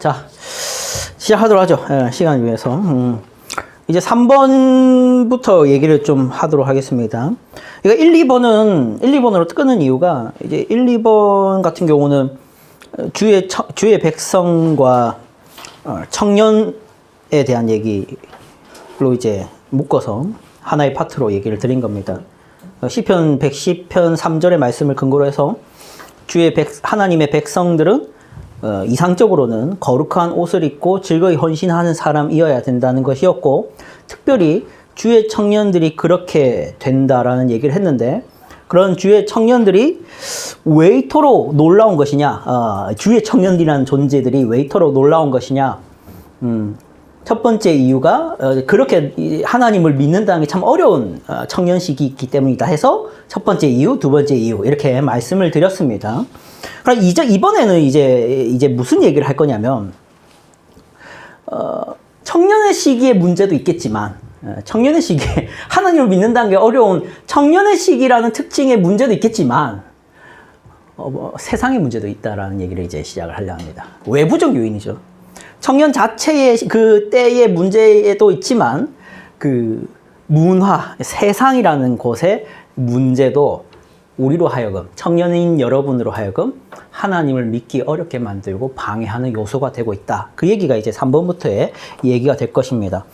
자, 시작하도록 하죠. 시간을 위해서. 이제 3번부터 얘기를 좀 하도록 하겠습니다. 이거 1, 2번으로 끊은 이유가, 이제 1, 2번 같은 경우는 주의 백성과 청년에 대한 얘기로 이제 묶어서 하나의 파트로 얘기를 드린 겁니다. 시편 110편 3절의 말씀을 근거로 해서 하나님의 백성들은 이상적으로는 거룩한 옷을 입고 즐거이 헌신하는 사람이어야 된다는 것이었고, 특별히 주의 청년들이 그렇게 된다라는 얘기를 했는데, 그런 주의 청년들이 왜 이토록 놀라운 것이냐, 주의 청년들이라는 존재들이 왜 이토록 놀라운 것이냐. 첫 번째 이유가 그렇게 하나님을 믿는다는 게 참 어려운 청년식이 있기 때문이다 해서 첫 번째 이유, 두 번째 이유 이렇게 말씀을 드렸습니다. 그럼 이번에는 이제 무슨 얘기를 할 거냐면, 청년의 시기의 문제도 있겠지만, 청년의 시기에 하나님을 믿는다는 게 어려운 청년의 시기라는 특징의 문제도 있겠지만, 세상의 문제도 있다라는 얘기를 이제 시작을 하려 합니다. 외부적 요인이죠. 청년 자체의 그 때의 문제도 있지만, 그 문화, 세상이라는 곳의 문제도 우리로 하여금, 청년인 여러분으로 하여금 하나님을 믿기 어렵게 만들고 방해하는 요소가 되고 있다. 그 얘기가 이제 3번부터의 얘기가 될 것입니다.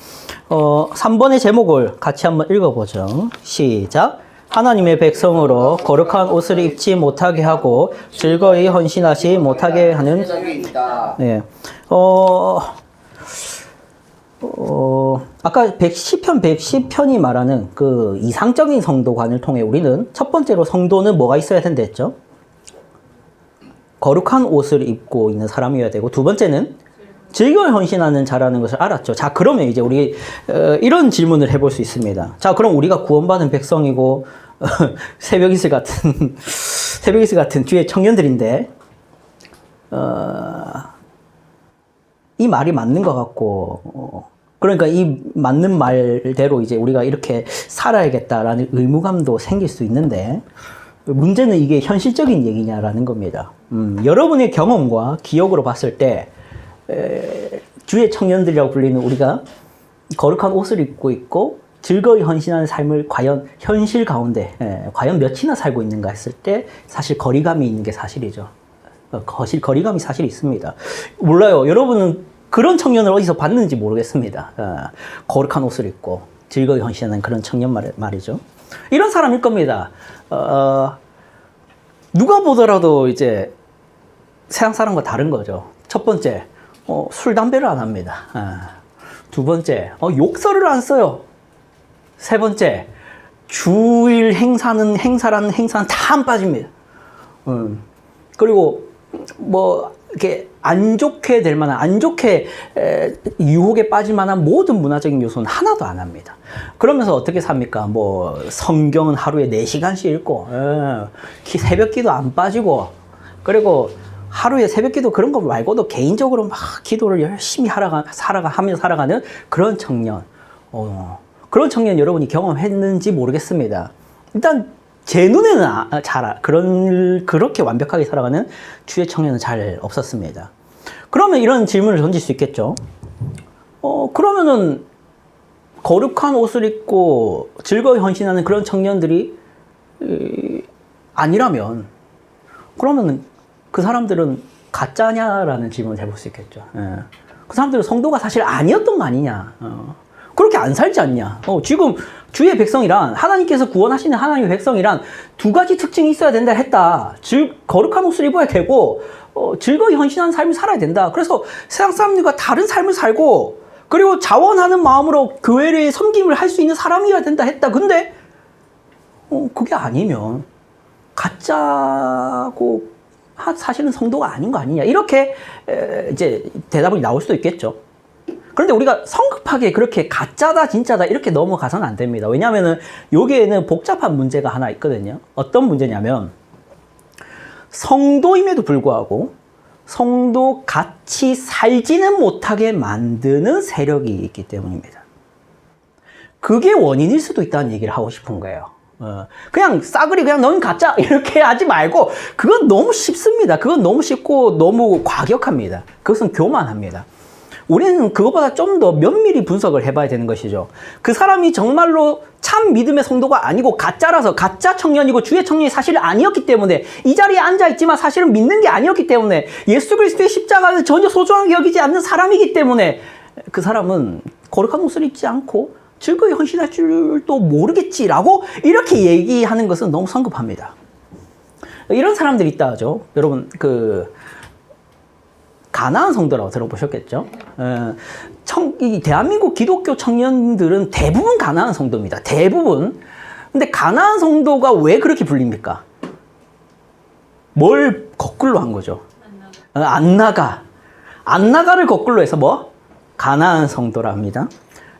3번의 제목을 같이 한번 읽어보죠. 시작. 하나님의 백성으로 거룩한 옷을 입지 못하게 하고 즐거이 헌신하지 못하게 하는. 네. 아까 110편 110편이 말하는 그 이상적인 성도관을 통해 우리는 첫 번째로 성도는 뭐가 있어야 된다 했죠? 거룩한 옷을 입고 있는 사람이어야 되고, 두 번째는 즐거이 헌신하는 자라는 것을 알았죠. 자, 그러면 이제 우리 이런 질문을 해볼 수 있습니다. 자, 그럼 우리가 구원받은 백성이고 새벽이슬 같은 주의 청년들인데, 이 말이 맞는 것 같고, 그러니까 이 맞는 말대로 이제 우리가 이렇게 살아야겠다라는 의무감도 생길 수 있는데, 문제는 이게 현실적인 얘기냐라는 겁니다. 여러분의 경험과 기억으로 봤을 때, 주의 청년들이라고 불리는 우리가 거룩한 옷을 입고 있고 즐거이 헌신하는 삶을 과연 현실 가운데 과연 몇이나 살고 있는가 했을 때 사실 거리감이 있는 게 사실이죠. 거리감이 사실 있습니다. 몰라요. 여러분은 그런 청년을 어디서 봤는지 모르겠습니다. 거룩한 옷을 입고 즐거이 헌신하는 그런 청년 말이죠. 이런 사람일 겁니다. 누가 보더라도 이제 세상 사람과 다른 거죠. 첫 번째, 술, 담배를 안 합니다. 두 번째, 욕설을 안 써요. 세 번째, 주일 행사라는 행사는 다 안 빠집니다. 그리고 이렇게 안 좋게 될 만한, 안 좋게 유혹에 빠질 만한 모든 문화적인 요소는 하나도 안 합니다. 그러면서 어떻게 삽니까? 성경은 하루에 4시간씩 읽고, 새벽 기도 안 빠지고, 그리고 하루에 새벽 기도 그런 거 말고도 개인적으로 막 기도를 열심히 하며 살아가는 그런 청년. 그런 청년 여러분이 경험했는지 모르겠습니다. 일단 제 눈에는 그렇게 완벽하게 살아가는 주의 청년은 잘 없었습니다. 그러면 이런 질문을 던질 수 있겠죠. 그러면은 거룩한 옷을 입고 즐거이 헌신하는 그런 청년들이 아니라면, 그러면은 그 사람들은 가짜냐라는 질문을 해볼 수 있겠죠. 그 사람들은 성도가 사실 아니었던 거 아니냐. 그렇게 안 살지 않냐. 지금 주의 백성이란, 하나님께서 구원하시는 하나님의 백성이란 두 가지 특징이 있어야 된다 했다. 거룩한 옷을 입어야 되고, 즐거이 헌신하는 삶을 살아야 된다. 그래서 세상 사람들과 다른 삶을 살고, 그리고 자원하는 마음으로 교회를 섬김을 할 수 있는 사람이어야 된다 했다. 근데 그게 아니면 가짜고 사실은 성도가 아닌 거 아니냐. 이렇게 이제 대답이 나올 수도 있겠죠. 그런데 우리가 성급하게 그렇게 가짜다 진짜다 이렇게 넘어가서는 안 됩니다. 왜냐하면 여기에는 복잡한 문제가 하나 있거든요. 어떤 문제냐면, 성도임에도 불구하고 성도 같이 살지는 못하게 만드는 세력이 있기 때문입니다. 그게 원인일 수도 있다는 얘기를 하고 싶은 거예요. 그냥 싸그리 그냥 넌 가짜 이렇게 하지 말고 그건 너무 쉽습니다. 그건 너무 쉽고 너무 과격합니다. 그것은 교만합니다. 우리는 그것보다 좀 더 면밀히 분석을 해봐야 되는 것이죠. 그 사람이 정말로 참 믿음의 성도가 아니고 가짜라서 가짜 청년이고 주의 청년이 사실 아니었기 때문에 이 자리에 앉아있지만 사실은 믿는 게 아니었기 때문에 예수 그리스도의 십자가를 전혀 소중하게 여기지 않는 사람이기 때문에 그 사람은 거룩한 옷을 입지 않고 즐거이 헌신할 줄도 모르겠지라고 이렇게 얘기하는 것은 너무 성급합니다. 이런 사람들이 있다 하죠. 여러분 가나안 성도라고 들어보셨겠죠? 이 대한민국 기독교 청년들은 대부분 가나안 성도입니다. 대부분. 근데 가나안 성도가 왜 그렇게 불립니까? 뭘 거꾸로 한 거죠? 안 나가를 거꾸로 해서 뭐? 가나안 성도라 합니다.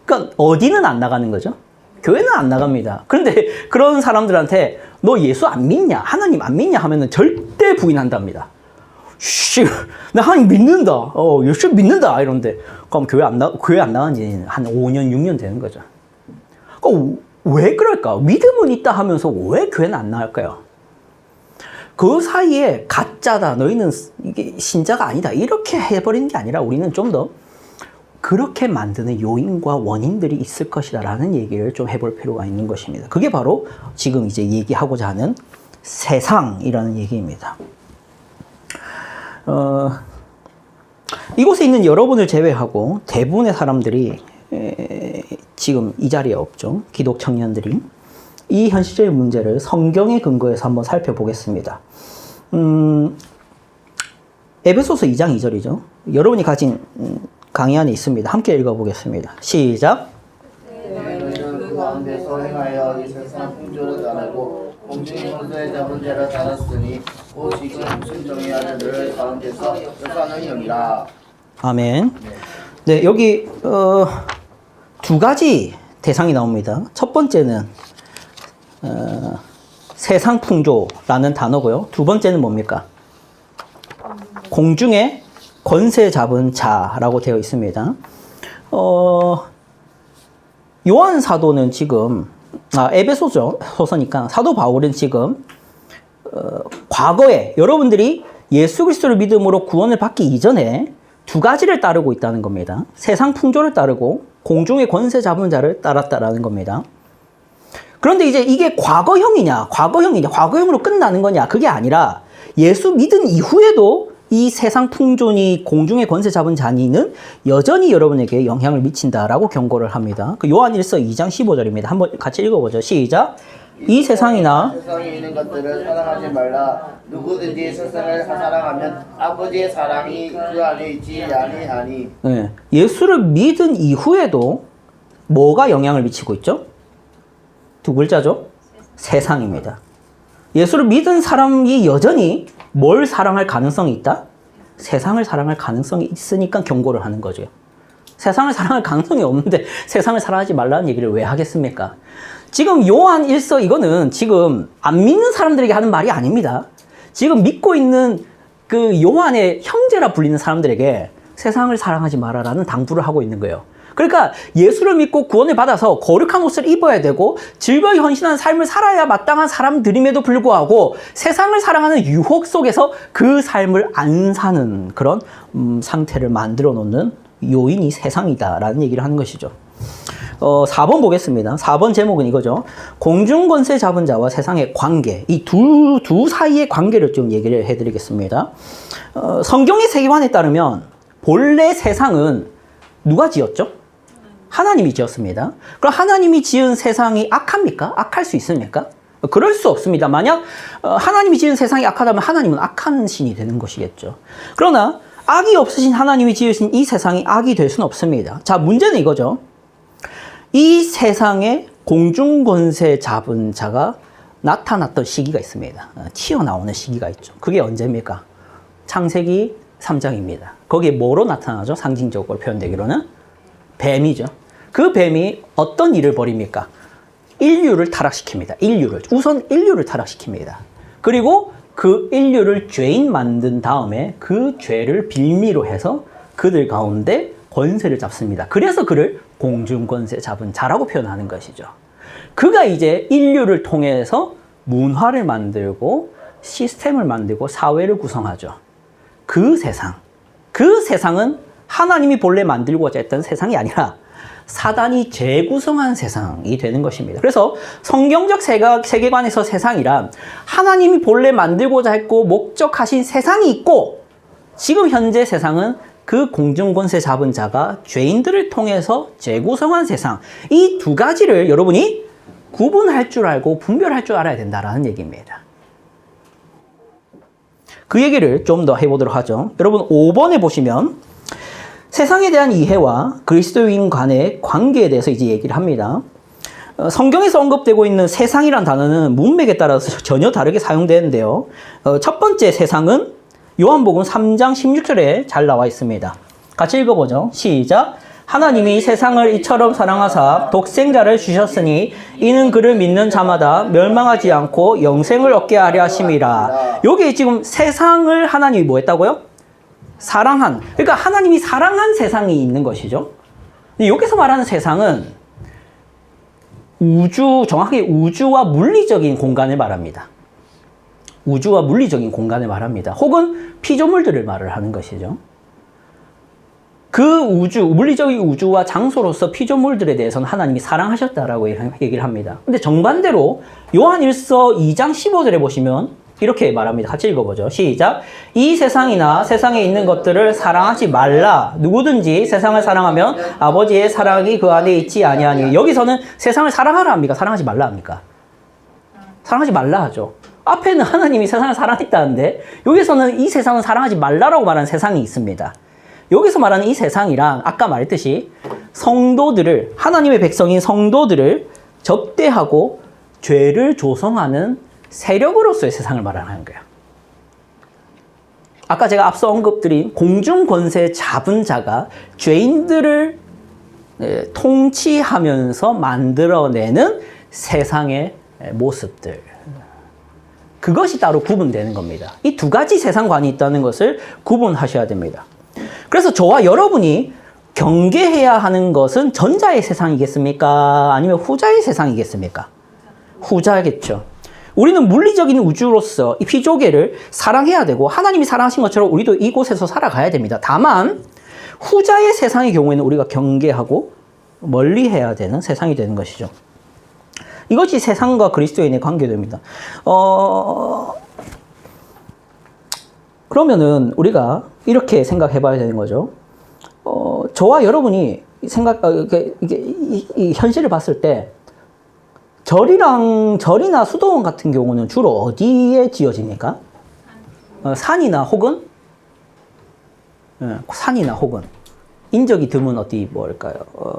그러니까 어디는 안 나가는 거죠? 교회는 안 나갑니다. 그런데 그런 사람들한테 너 예수 안 믿냐? 하나님 안 믿냐? 하면은 절대 부인한답니다. 나 하나님 믿는다. 예수 믿는다. 이런데 그럼 교회 안 나간 지 한 5년, 6년 되는 거죠. 그러니까 왜 그럴까? 믿음은 있다 하면서 왜 교회는 안 나갈까요? 그 사이에 가짜다. 너희는 이게 신자가 아니다. 이렇게 해버리는 게 아니라 우리는 좀 더 그렇게 만드는 요인과 원인들이 있을 것이다 라는 얘기를 좀 해볼 필요가 있는 것입니다. 그게 바로 지금 이제 얘기하고자 하는 세상이라는 얘기입니다. 이곳에 있는 여러분을 제외하고 대부분의 사람들이 지금 이 자리에 없죠. 기독 청년들이. 이 현실적인 문제를 성경의 근거에서 한번 살펴보겠습니다. 에베소서 2장 2절이죠. 여러분이 가진 강의 안에 있습니다. 함께 읽어보겠습니다. 시작. 너희는 그 가운데서 행하여 이 세상 풍조를 따르고 공중의 권세에 잡은 자를 따랐으니 곧 지금 순종의 아들들 가운데서 역사하는 영이라. 아멘. 네, 여기 두 가지 대상이 나옵니다. 첫 번째는 세상 풍조라는 단어고요. 두 번째는 뭡니까? 공중에 권세 잡은 자라고 되어 있습니다. 요한 사도는 지금 에베소죠. 소서니까 사도 바울은 지금 과거에 여러분들이 예수 그리스도를 믿음으로 구원을 받기 이전에 두 가지를 따르고 있다는 겁니다. 세상 풍조를 따르고 공중의 권세 잡은 자를 따랐다라는 겁니다. 그런데 이제 이게 과거형이냐, 과거형으로 끝나는 거냐, 그게 아니라 예수 믿은 이후에도 이 세상 풍조니 공중의 권세 잡은 자니는 여전히 여러분에게 영향을 미친다라고 경고를 합니다. 그 요한 1서 2장 15절입니다. 한번 같이 읽어보죠. 시작. 이 세상이나 세상에 있는 것들을 사랑하지 말라. 누구든지 세상을 사랑하면 아버지의 사랑이 그 안에 있지 아니하니. 네, 예수를 믿은 이후에도 뭐가 영향을 미치고 있죠? 두 글자죠? 세상입니다. 예수를 믿은 사람이 여전히 뭘 사랑할 가능성이 있다? 세상을 사랑할 가능성이 있으니까 경고를 하는 거죠. 세상을 사랑할 가능성이 없는데 세상을 사랑하지 말라는 얘기를 왜 하겠습니까? 지금 요한 1서 이거는 지금 안 믿는 사람들에게 하는 말이 아닙니다. 지금 믿고 있는 그 요한의 형제라 불리는 사람들에게 세상을 사랑하지 마라라는 당부를 하고 있는 거예요. 그러니까 예수를 믿고 구원을 받아서 거룩한 옷을 입어야 되고 즐거이 헌신하는 삶을 살아야 마땅한 사람들임에도 불구하고 세상을 사랑하는 유혹 속에서 그 삶을 안 사는 그런 상태를 만들어 놓는 요인이 세상이다라는 얘기를 하는 것이죠. 4번 보겠습니다. 4번 제목은 이거죠. 공중권세 잡은 자와 세상의 관계, 이 두 사이의 관계를 좀 얘기를 해드리겠습니다. 성경의 세계관에 따르면 본래 세상은 누가 지었죠? 하나님이 지었습니다. 그럼 하나님이 지은 세상이 악합니까? 악할 수 있습니까? 그럴 수 없습니다. 만약 하나님이 지은 세상이 악하다면 하나님은 악한 신이 되는 것이겠죠. 그러나 악이 없으신 하나님이 지으신 이 세상이 악이 될 수는 없습니다. 자, 문제는 이거죠. 이 세상에 공중권세 잡은 자가 나타났던 시기가 있습니다. 튀어나오는 시기가 있죠. 그게 언제입니까? 창세기 3장입니다. 거기에 뭐로 나타나죠? 상징적으로 표현되기로는 뱀이죠. 그 뱀이 어떤 일을 벌입니까? 인류를 타락시킵니다. 우선 인류를 타락시킵니다. 그리고 그 인류를 죄인 만든 다음에 그 죄를 빌미로 해서 그들 가운데 권세를 잡습니다. 그래서 그를 공중권세 잡은 자라고 표현하는 것이죠. 그가 이제 인류를 통해서 문화를 만들고 시스템을 만들고 사회를 구성하죠. 그 세상은 하나님이 본래 만들고자 했던 세상이 아니라 사단이 재구성한 세상이 되는 것입니다. 그래서 성경적 세계관에서 세상이란 하나님이 본래 만들고자 했고 목적하신 세상이 있고, 지금 현재 세상은 그 공중권세 잡은 자가 죄인들을 통해서 재구성한 세상, 이 두 가지를 여러분이 구분할 줄 알고 분별할 줄 알아야 된다는 얘기입니다. 그 얘기를 좀 더 해보도록 하죠. 여러분 5번에 보시면 세상에 대한 이해와 그리스도인 간의 관계에 대해서 이제 얘기를 합니다. 성경에서 언급되고 있는 세상이란 단어는 문맥에 따라서 전혀 다르게 사용되는데요. 첫 번째 세상은 요한복음 3장 16절에 잘 나와 있습니다. 같이 읽어보죠. 시작. 하나님이 세상을 이처럼 사랑하사 독생자를 주셨으니 이는 그를 믿는 자마다 멸망하지 않고 영생을 얻게 하려 하심이라. 여기 지금 세상을 하나님이 뭐 했다고요? 사랑한. 그러니까 하나님이 사랑한 세상이 있는 것이죠. 근데 여기서 말하는 세상은 정확하게 우주와 물리적인 공간을 말합니다. 우주와 물리적인 공간을 말합니다. 혹은 피조물들을 말을 하는 것이죠. 그 물리적인 우주와 장소로서 피조물들에 대해서는 하나님이 사랑하셨다라고 얘기를 합니다. 근데 정반대로 요한 1서 2장 15절에 보시면 이렇게 말합니다. 같이 읽어보죠. 시작. 이 세상이나 세상에 있는 것들을 사랑하지 말라. 누구든지 세상을 사랑하면 아버지의 사랑이 그 안에 있지 아니하니. 여기서는 세상을 사랑하라 합니까? 사랑하지 말라 합니까? 사랑하지 말라 하죠. 앞에는 하나님이 세상을 사랑했다는데 여기서는 이 세상은 사랑하지 말라라고 말하는 세상이 있습니다. 여기서 말하는 이 세상이란 아까 말했듯이 성도들을, 하나님의 백성인 성도들을 접대하고 죄를 조성하는 세력으로서의 세상을 말하는 거예요. 아까 제가 앞서 언급드린 공중권세 잡은 자가 죄인들을 통치하면서 만들어내는 세상의 모습들. 그것이 따로 구분되는 겁니다. 이 두 가지 세상관이 있다는 것을 구분하셔야 됩니다. 그래서 저와 여러분이 경계해야 하는 것은 전자의 세상이겠습니까? 아니면 후자의 세상이겠습니까? 후자겠죠. 우리는 물리적인 우주로서 이 피조계를 사랑해야 되고 하나님이 사랑하신 것처럼 우리도 이곳에서 살아가야 됩니다. 다만 후자의 세상의 경우에는 우리가 경계하고 멀리해야 되는 세상이 되는 것이죠. 이것이 세상과 그리스도인의 관계됩니다. 그러면은 우리가 이렇게 생각해 봐야 되는 거죠. 저와 여러분이 이 현실을 봤을 때 절이나 수도원 같은 경우는 주로 어디에 지어집니까? 산이나 혹은 인적이 드문 뭘까요?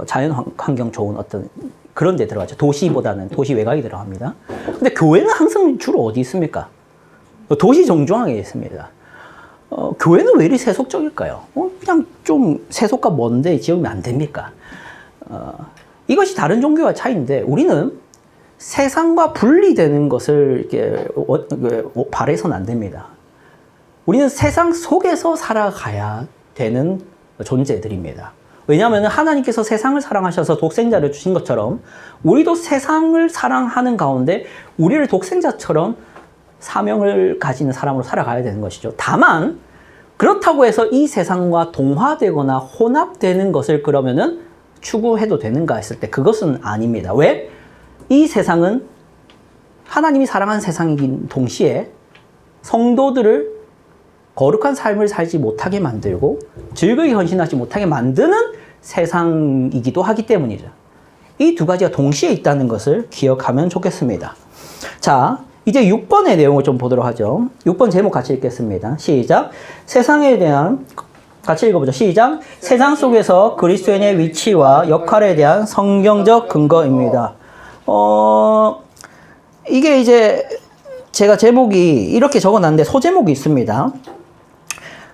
자연 환경 좋은 어떤 그런 데 들어가죠. 도시보다는 도시 외곽이 들어갑니다. 근데 교회는 항상 주로 어디 있습니까? 도시 정중앙에 있습니다. 교회는 왜 이리 세속적일까요? 그냥 좀 세속과 먼데 지으면 안 됩니까? 이것이 다른 종교와 차이인데 우리는 세상과 분리되는 것을 이렇게 바라서는 안 됩니다. 우리는 세상 속에서 살아가야 되는 존재들입니다. 왜냐하면 하나님께서 세상을 사랑하셔서 독생자를 주신 것처럼 우리도 세상을 사랑하는 가운데 우리를 독생자처럼 사명을 가지는 사람으로 살아가야 되는 것이죠. 다만 그렇다고 해서 이 세상과 동화되거나 혼합되는 것을 그러면은 추구해도 되는가 했을 때 그것은 아닙니다. 왜? 이 세상은 하나님이 사랑하는 세상이긴 동시에 성도들을 거룩한 삶을 살지 못하게 만들고 즐거이 헌신하지 못하게 만드는 세상이기도 하기 때문이죠. 이 두 가지가 동시에 있다는 것을 기억하면 좋겠습니다. 자, 이제 6번의 내용을 좀 보도록 하죠. 6번 제목 같이 읽겠습니다. 시작. 세상에 대한, 같이 읽어보죠. 시작. 세상 속에서 그리스도인의 위치와 역할에 대한 성경적 근거입니다. 이게 이제 제가 제목이 이렇게 적어놨는데 소제목이 있습니다.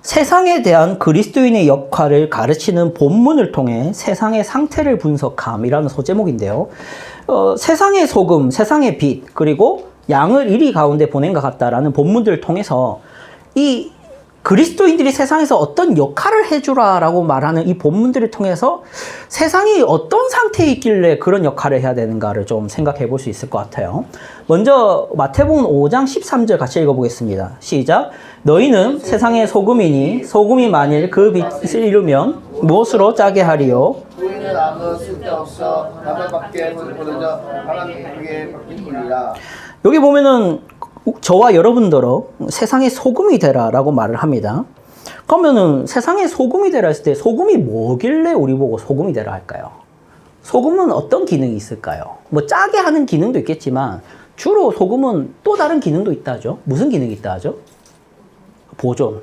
세상에 대한 그리스도인의 역할을 가르치는 본문을 통해 세상의 상태를 분석함이라는 소제목인데요. 세상의 소금, 세상의 빛, 그리고 양을 이리 가운데 보낸 것 같다라는 본문들을 통해서 이 그리스도인들이 세상에서 어떤 역할을 해주라라고 말하는 이 본문들을 통해서 세상이 어떤 상태에 있길래 그런 역할을 해야 되는가를 좀 생각해 볼 수 있을 것 같아요. 먼저 마태복음 5장 13절 같이 읽어보겠습니다. 시작. 너희는 세상의 소금이니 소금이 만일 그 빛을 잃으면 무엇으로 짜게 하리요? 우리는 아무 쓸데없어 남의 밖에 버려져 하나님께 바뀐 뿐이라. 여기 보면은 저와 여러분들어 세상의 소금이 되라라고 말을 합니다. 그러면은 세상의 소금이 되라 했을 때 소금이 뭐길래 우리 보고 소금이 되라 할까요? 소금은 어떤 기능이 있을까요? 뭐 짜게 하는 기능도 있겠지만 주로 소금은 또 다른 기능도 있다 하죠. 무슨 기능이 있다 하죠? 보존.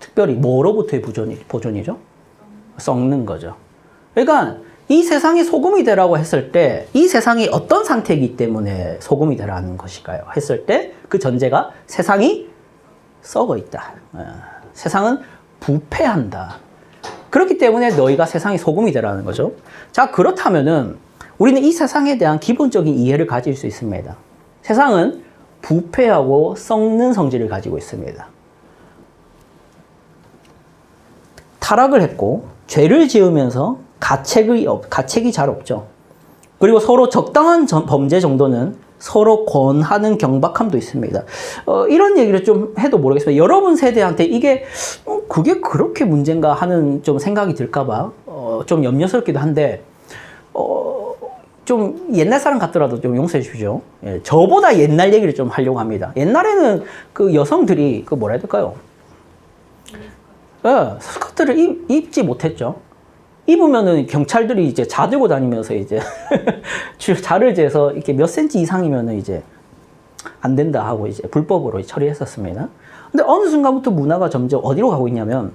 특별히 뭐로부터의 보존이죠? 썩는 거죠. 그러니까 이 세상이 소금이 되라고 했을 때 이 세상이 어떤 상태이기 때문에 소금이 되라는 것일까요? 했을 때 그 전제가 세상이 썩어 있다. 세상은 부패한다. 그렇기 때문에 너희가 세상이 소금이 되라는 거죠. 자, 그렇다면은 우리는 이 세상에 대한 기본적인 이해를 가질 수 있습니다. 세상은 부패하고 썩는 성질을 가지고 있습니다. 타락을 했고 죄를 지으면서 가책이 잘 없죠. 그리고 서로 적당한 범죄 정도는 서로 권하는 경박함도 있습니다. 이런 얘기를 좀 해도 모르겠습니다. 여러분 세대한테 이게 그게 그렇게 문제인가 하는 좀 생각이 들까봐 좀 염려스럽기도 한데 좀 옛날 사람 같더라도 좀 용서해 주십시오. 예, 저보다 옛날 얘기를 좀 하려고 합니다. 옛날에는 그 여성들이 그 뭐라 해야 될까요? 스커트를 입지 못했죠. 입으면은 경찰들이 이제 자 들고 다니면서 이제 자를 재서 이렇게 몇 센치 이상이면은 이제 안 된다 하고 이제 불법으로 처리했었습니다. 근데 어느 순간부터 문화가 점점 어디로 가고 있냐면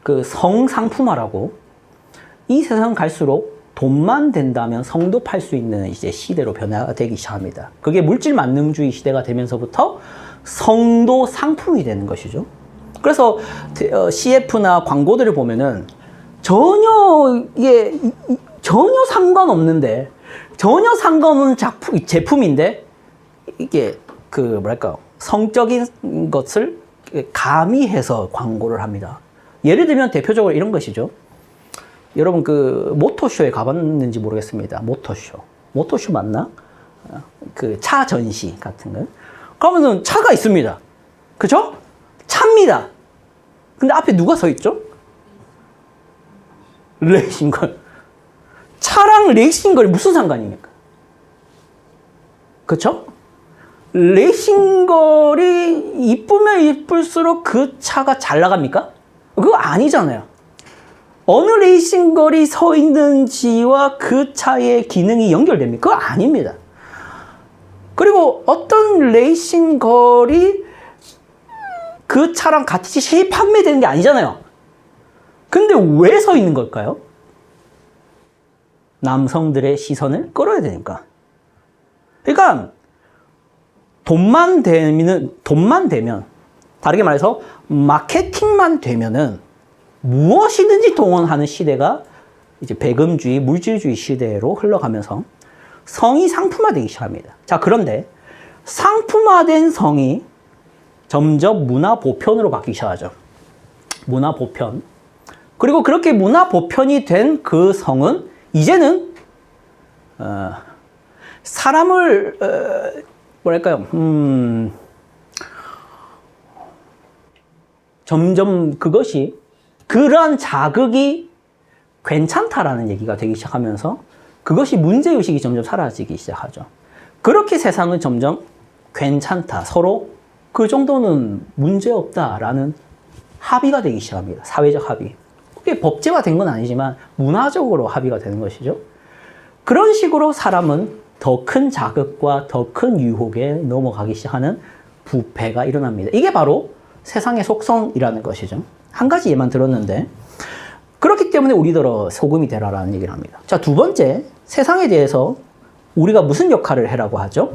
그 성상품화라고 이 세상 갈수록 돈만 된다면 성도 팔 수 있는 이제 시대로 변화되기 시작합니다. 그게 물질 만능주의 시대가 되면서부터 성도 상품이 되는 것이죠. 그래서 CF나 광고들을 보면은 전혀 상관없는데 전혀 상관없는 제품인데 이게 그 뭐랄까 성적인 것을 가미해서 광고를 합니다. 예를 들면 대표적으로 이런 것이죠. 여러분 그 모터쇼에 가봤는지 모르겠습니다. 모터쇼 맞나? 그 차 전시 같은 거. 그러면은 차가 있습니다. 그죠? 차입니다. 근데 앞에 누가 서 있죠? 레이싱걸. 차랑 레이싱걸이 무슨 상관입니까? 그쵸? 레이싱걸이 이쁘면 이쁠수록 그 차가 잘 나갑니까? 그거 아니잖아요. 어느 레이싱걸이 서 있는지와 그 차의 기능이 연결됩니까? 그거 아닙니다. 그리고 어떤 레이싱걸이 그 차랑 같이 판매되는 게 아니잖아요. 근데 왜 서 있는 걸까요? 남성들의 시선을 끌어야 되니까. 그러니까 돈만 되면 다르게 말해서 마케팅만 되면은 무엇이든지 동원하는 시대가 이제 배금주의, 물질주의 시대로 흘러가면서 성이 상품화되기 시작합니다. 자, 그런데 상품화된 성이 점점 문화 보편으로 바뀌기 시작하죠. 문화 보편. 그리고 그렇게 문화 보편이 된 그 성은 이제는 사람을 뭐랄까요? 점점 그것이 그러한 자극이 괜찮다라는 얘기가 되기 시작하면서 그것이 문제의식이 점점 사라지기 시작하죠. 그렇게 세상은 점점 괜찮다. 서로 그 정도는 문제없다라는 합의가 되기 시작합니다. 사회적 합의. 그게 법제화된 건 아니지만 문화적으로 합의가 되는 것이죠. 그런 식으로 사람은 더 큰 자극과 더 큰 유혹에 넘어가기 시작하는 부패가 일어납니다. 이게 바로 세상의 속성이라는 것이죠. 한 가지 예만 들었는데 그렇기 때문에 우리더러 소금이 되라라는 얘기를 합니다. 자, 두 번째, 세상에 대해서 우리가 무슨 역할을 해라고 하죠?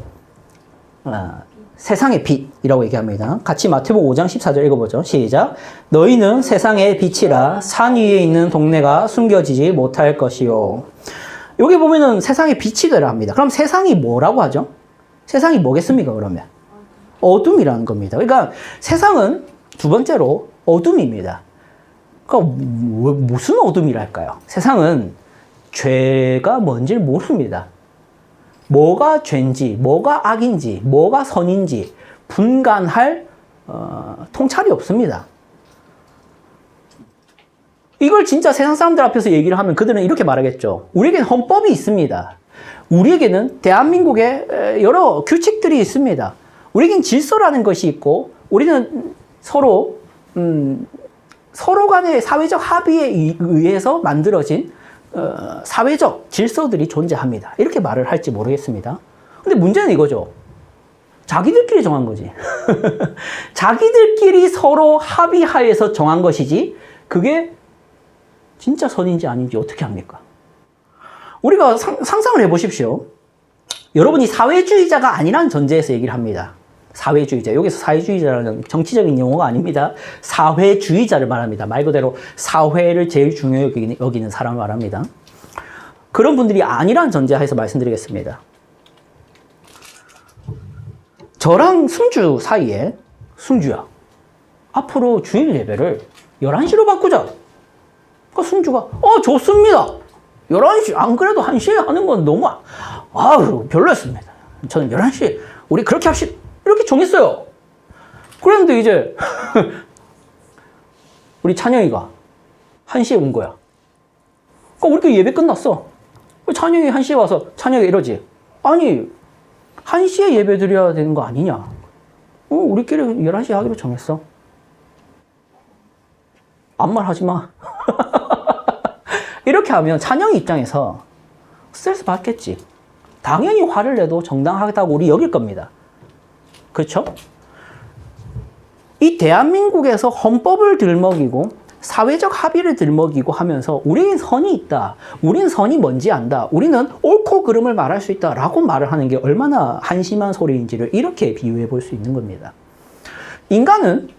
세상의 빛이라고 얘기합니다. 같이 마태복음 5장 14절 읽어보죠. 시작. 너희는 세상의 빛이라 산 위에 있는 동네가 숨겨지지 못할 것이요. 여기 보면은 세상의 빛이 되라 합니다. 그럼 세상이 뭐라고 하죠? 세상이 뭐겠습니까, 그러면? 어둠이라는 겁니다. 그러니까 세상은 두 번째로 어둠입니다. 그러니까 무슨 어둠이랄까요? 세상은 죄가 뭔지 모릅니다. 뭐가 죄인지, 뭐가 악인지, 뭐가 선인지 분간할 통찰이 없습니다. 이걸 진짜 세상 사람들 앞에서 얘기를 하면 그들은 이렇게 말하겠죠. 우리에게는 헌법이 있습니다. 우리에게는 대한민국에 여러 규칙들이 있습니다. 우리에겐 질서라는 것이 있고 우리는 서로 간의 사회적 합의에 의해서 만들어진 사회적 질서들이 존재합니다. 이렇게 말을 할지 모르겠습니다. 근데 문제는 이거죠. 자기들끼리 정한 거지. 자기들끼리 서로 합의하에서 정한 것이지 그게 진짜 선인지 아닌지 어떻게 합니까? 우리가 상상을 해보십시오. 여러분이 사회주의자가 아니라는 전제에서 얘기를 합니다. 사회주의자. 여기서 사회주의자라는 정치적인 용어가 아닙니다. 사회주의자를 말합니다. 말 그대로 사회를 제일 중요하게 여기는 사람을 말합니다. 그런 분들이 아니라는 전제하에서 말씀드리겠습니다. 저랑 승주 사이에 승주야, 앞으로 주일 예배를 11시로 바꾸자. 그러니까 승주가 좋습니다. 11시, 안 그래도 1시에 하는 건 너무 별로였습니다. 저는 11시 우리 그렇게 합시다. 이렇게 정했어요. 그런데 이제 우리 찬영이가 1시에 온 거야. 그러니까 우리끼리 예배 끝났어. 찬영이 1시에 와서 찬영이 이러지. 아니 1시에 예배 드려야 되는 거 아니냐. 우리끼리 11시에 하기로 정했어. 아무 말 하지 마. 이렇게 하면 찬영이 입장에서 스트레스 받겠지. 당연히 화를 내도 정당하다고 우리 여길 겁니다. 그렇죠? 이 대한민국에서 헌법을 들먹이고 사회적 합의를 들먹이고 하면서 우리는 선이 있다. 우리는 선이 뭔지 안다. 우리는 옳고 그름을 말할 수 있다. 라고 말을 하는 게 얼마나 한심한 소리인지를 이렇게 비유해 볼 수 있는 겁니다. 인간은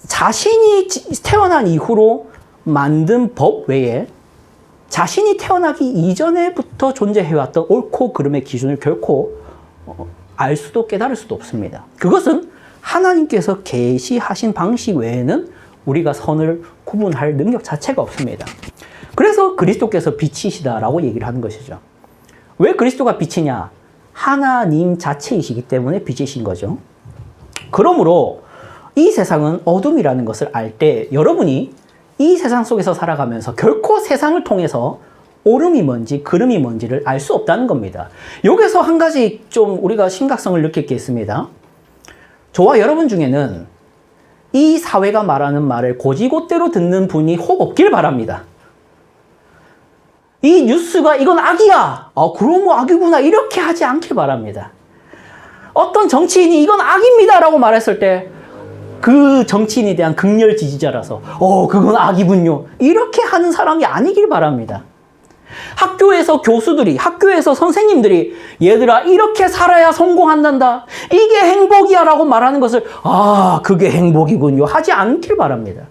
자신이 태어난 이후로 만든 법 외에 자신이 태어나기 이전에부터 존재해왔던 옳고 그름의 기준을 결코 알 수도 깨달을 수도 없습니다. 그것은 하나님께서 계시하신 방식 외에는 우리가 선을 구분할 능력 자체가 없습니다. 그래서 그리스도께서 빛이시다라고 얘기를 하는 것이죠. 왜 그리스도가 빛이냐? 하나님 자체이시기 때문에 빛이신 거죠. 그러므로 이 세상은 어둠이라는 것을 알 때 여러분이 이 세상 속에서 살아가면서 결코 세상을 통해서 옳음이 뭔지 그름이 뭔지를 알 수 없다는 겁니다. 여기서 한 가지 좀 우리가 심각성을 느낄 게 있습니다. 저와 여러분 중에는 이 사회가 말하는 말을 곧이곧대로 듣는 분이 혹 없길 바랍니다. 이 뉴스가 이건 악이야. 그럼 뭐 악이구나. 이렇게 하지 않길 바랍니다. 어떤 정치인이 이건 악입니다 라고 말했을 때 그 정치인에 대한 극렬 지지자라서 그건 악이군요. 이렇게 하는 사람이 아니길 바랍니다. 학교에서 교수들이, 학교에서 선생님들이 얘들아 이렇게 살아야 성공한단다. 이게 행복이야 라고 말하는 것을 그게 행복이군요. 하지 않길 바랍니다.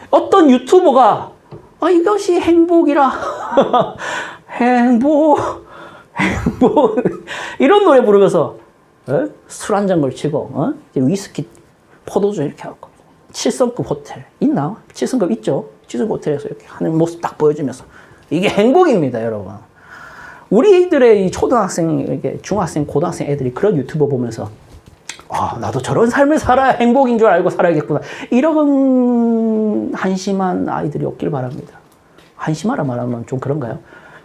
어떤 유튜버가 이것이 행복이라 행복 이런 노래 부르면서 술 한 잔 걸치고 위스키 포도주 이렇게 하고 7성급 호텔 있나? 7성급 있죠? 7성급 호텔에서 이렇게 하는 모습 딱 보여주면서 이게 행복입니다, 여러분. 우리들의 이 초등학생, 이렇게 중학생, 고등학생 애들이 그런 유튜버 보면서 나도 저런 삶을 살아야 행복인 줄 알고 살아야겠구나. 이런 한심한 아이들이 없길 바랍니다. 한심하라 말하면 좀 그런가요?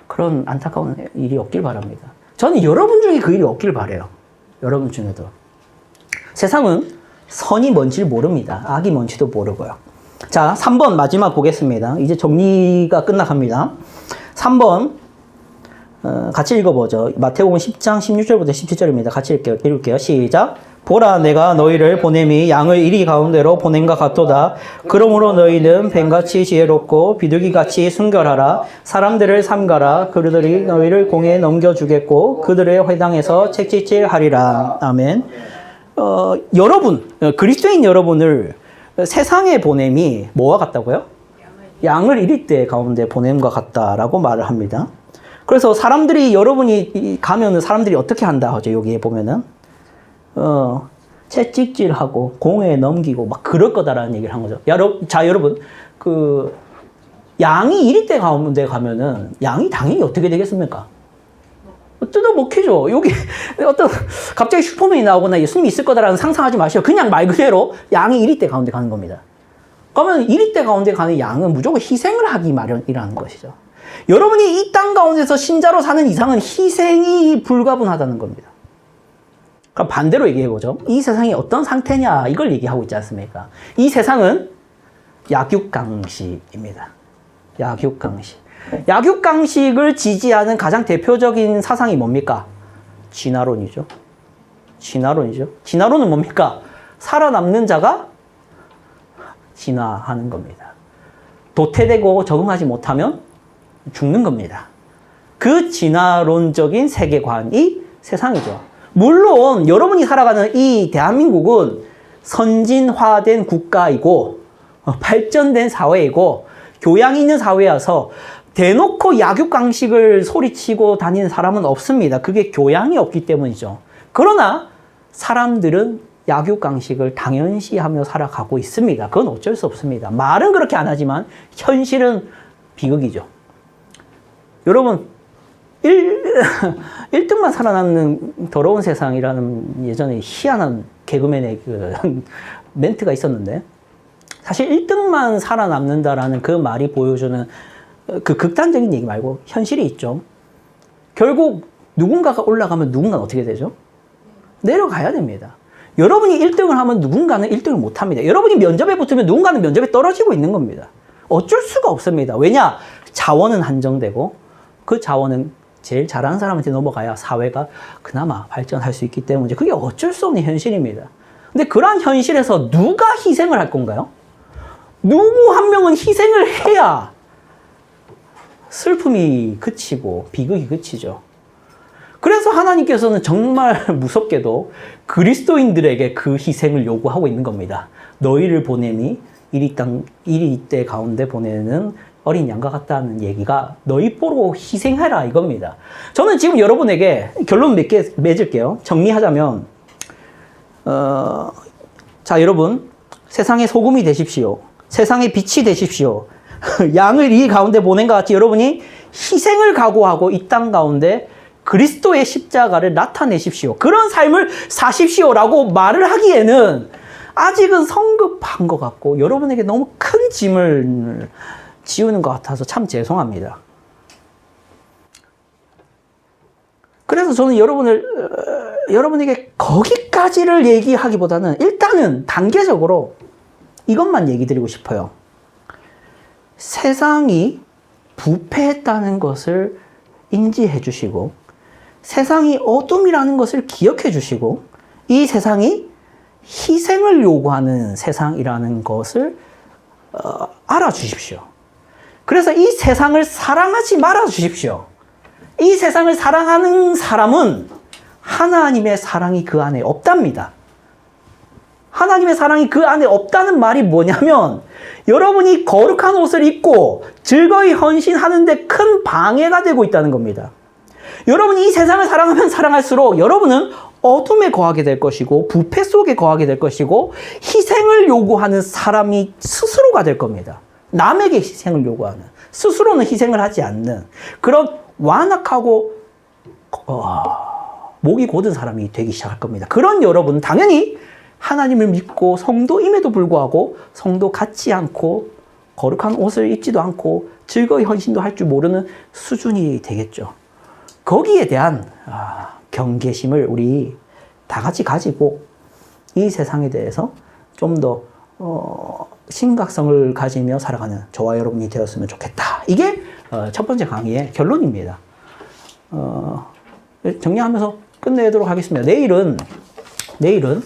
그런 안타까운 일이 없길 바랍니다. 저는 여러분 중에 그 일이 없길 바라요. 여러분 중에도. 세상은 선이 뭔지를 모릅니다. 악이 뭔지도 모르고요. 자, 3번 마지막 보겠습니다. 이제 정리가 끝나갑니다. 3번 같이 읽어보죠. 마태복음 10장 16절부터 17절입니다. 같이 읽을게요. 시작. 보라, 내가 너희를 보냄이 양을 이리 가운데로 보냄과 같도다. 그러므로 너희는 뱀같이 지혜롭고 비둘기같이 순결하라. 사람들을 삼가라. 그들이 너희를 공에 넘겨주겠고 그들의 회당에서 책짓질하리라. 아멘. 여러분, 그리스도인 여러분을 세상에 보냄이 뭐와 같다고요? 양을 이릴 때 가운데 보냄과 같다라고 말을 합니다. 그래서 사람들이, 여러분이 가면은 사람들이 어떻게 한다 하죠? 여기에 보면은 채찍질하고 공에 넘기고 막 그럴 거다라는 얘기를 한 거죠. 여러분, 그 양이 1위 가운데 가면은 양이 당연히 어떻게 되겠습니까? 뜯어 먹히죠. 여기 어떤 갑자기 슈퍼맨이 나오거나 예수님이 있을 거다라는 상상하지 마시고 그냥 말 그대로 양이 1위 가운데 가는 겁니다. 그러면 1위 가운데 가는 양은 무조건 희생을 하기 마련이라는 것이죠. 여러분이 이 땅 가운데서 신자로 사는 이상은 희생이 불가분하다는 겁니다. 그럼 반대로 얘기해보죠. 이 세상이 어떤 상태냐 이걸 얘기하고 있지 않습니까? 이 세상은 약육강식입니다. 약육강식. 약육강식을 지지하는 가장 대표적인 사상이 뭡니까? 진화론이죠. 진화론은 뭡니까? 살아남는 자가 진화하는 겁니다. 도태되고 적응하지 못하면 죽는 겁니다. 그 진화론적인 세계관이 세상이죠. 물론 여러분이 살아가는 이 대한민국은 선진화된 국가이고 발전된 사회이고 교양이 있는 사회여서 대놓고 약육강식을 소리치고 다니는 사람은 없습니다. 그게 교양이 없기 때문이죠. 그러나 사람들은 약육강식을 당연시하며 살아가고 있습니다. 그건 어쩔 수 없습니다. 말은 그렇게 안 하지만 현실은 비극이죠. 여러분 1등만 살아남는 더러운 세상이라는 예전에 희한한 개그맨의 그 멘트가 있었는데 사실 1등만 살아남는다라는 그 말이 보여주는 그 극단적인 얘기 말고 현실이 있죠. 결국 누군가가 올라가면 누군가는 어떻게 되죠? 내려가야 됩니다. 여러분이 1등을 하면 누군가는 1등을 못합니다. 여러분이 면접에 붙으면 누군가는 면접에 떨어지고 있는 겁니다. 어쩔 수가 없습니다. 왜냐? 자원은 한정되고 그 자원은 제일 잘하는 사람한테 넘어가야 사회가 그나마 발전할 수 있기 때문에 그게 어쩔 수 없는 현실입니다. 근데 그러한 현실에서 누가 희생을 할 건가요? 누구 한 명은 희생을 해야 슬픔이 그치고 비극이 그치죠. 그래서 하나님께서는 정말 무섭게도 그리스도인들에게 그 희생을 요구하고 있는 겁니다. 너희를 보내니 이리 때 가운데 보내는 어린 양과 같다는 얘기가 너희 보러 희생해라 이겁니다. 저는 지금 여러분에게 결론 몇 개 맺을게요. 정리하자면 자 여러분 세상의 소금이 되십시오. 세상의 빛이 되십시오. 양을 이 가운데 보낸 것 같이 여러분이 희생을 각오하고 이 땅 가운데 그리스도의 십자가를 나타내십시오. 그런 삶을 사십시오라고 말을 하기에는 아직은 성급한 것 같고 여러분에게 너무 큰 짐을 지우는 것 같아서 참 죄송합니다. 그래서 저는 여러분에게 거기까지를 얘기하기보다는 일단은 단계적으로 이것만 얘기 드리고 싶어요. 세상이 부패했다는 것을 인지해 주시고 세상이 어둠이라는 것을 기억해 주시고 이 세상이 희생을 요구하는 세상이라는 것을 알아주십시오. 그래서 이 세상을 사랑하지 말아 주십시오. 이 세상을 사랑하는 사람은 하나님의 사랑이 그 안에 없답니다. 하나님의 사랑이 그 안에 없다는 말이 뭐냐면 여러분이 거룩한 옷을 입고 즐거이 헌신하는데 큰 방해가 되고 있다는 겁니다. 여러분이 이 세상을 사랑하면 사랑할수록 여러분은 어둠에 거하게 될 것이고 부패 속에 거하게 될 것이고 희생을 요구하는 사람이 스스로가 될 겁니다. 남에게 희생을 요구하는, 스스로는 희생을 하지 않는 그런 완악하고 목이 곧은 사람이 되기 시작할 겁니다. 그런 여러분은 당연히 하나님을 믿고 성도임에도 불구하고 성도 같지 않고 거룩한 옷을 입지도 않고 즐거이 헌신도 할 줄 모르는 수준이 되겠죠. 거기에 대한 경계심을 우리 다 같이 가지고 이 세상에 대해서 좀 더 심각성을 가지며 살아가는 저와 여러분이 되었으면 좋겠다. 이게 첫 번째 강의의 결론입니다. 정리하면서 끝내도록 하겠습니다. 내일은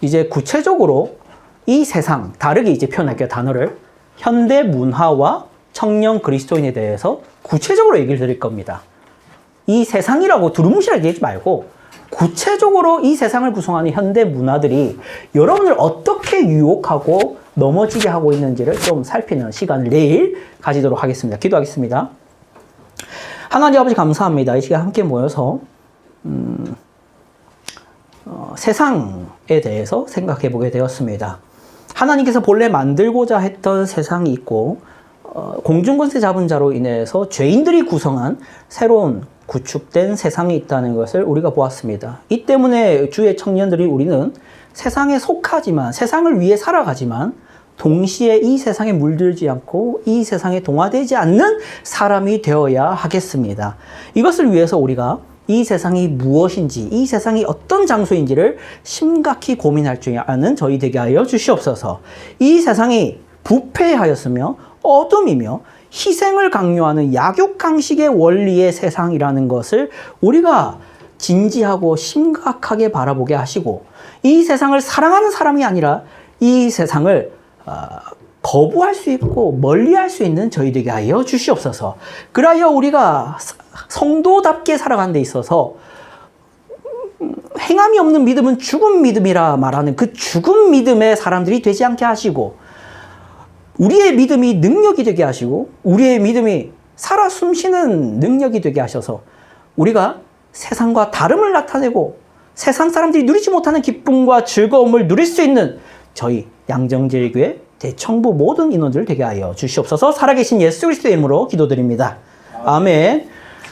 이제 구체적으로 이 세상, 다르게 이제 표현할게요, 단어를. 현대 문화와 청년 그리스도인에 대해서 구체적으로 얘기를 드릴 겁니다. 이 세상이라고 두루뭉실하게 얘기하지 말고 구체적으로 이 세상을 구성하는 현대 문화들이 여러분을 어떻게 유혹하고 넘어지게 하고 있는지를 좀 살피는 시간을 내일 가지도록 하겠습니다. 기도하겠습니다. 하나님 아버지 감사합니다. 이 시간 함께 모여서 세상에 대해서 생각해 보게 되었습니다. 하나님께서 본래 만들고자 했던 세상이 있고 공중권세 잡은 자로 인해서 죄인들이 구성한 새로운 구축된 세상이 있다는 것을 우리가 보았습니다. 이 때문에 주의 청년들이 우리는 세상에 속하지만 세상을 위해 살아가지만 동시에 이 세상에 물들지 않고 이 세상에 동화되지 않는 사람이 되어야 하겠습니다. 이것을 위해서 우리가 이 세상이 무엇인지, 이 세상이 어떤 장소인지를 심각히 고민할 줄 아는 저희 되게 하여 주시옵소서. 이 세상이 부패하였으며 어둠이며 희생을 강요하는 약육강식의 원리의 세상이라는 것을 우리가 진지하고 심각하게 바라보게 하시고 이 세상을 사랑하는 사람이 아니라 이 세상을 거부할 수 있고 멀리할 수 있는 저희 되게 하여 주시옵소서. 그리하여 우리가 성도답게 살아가는 데 있어서 행함이 없는 믿음은 죽은 믿음이라 말하는 그 죽은 믿음의 사람들이 되지 않게 하시고 우리의 믿음이 능력이 되게 하시고 우리의 믿음이 살아 숨쉬는 능력이 되게 하셔서 우리가 세상과 다름을 나타내고 세상 사람들이 누리지 못하는 기쁨과 즐거움을 누릴 수 있는 저희 양정제일교회 대청부 모든 인원들 되게 하여 주시옵소서. 살아계신 예수 그리스도의 이름으로 기도드립니다. 아멘.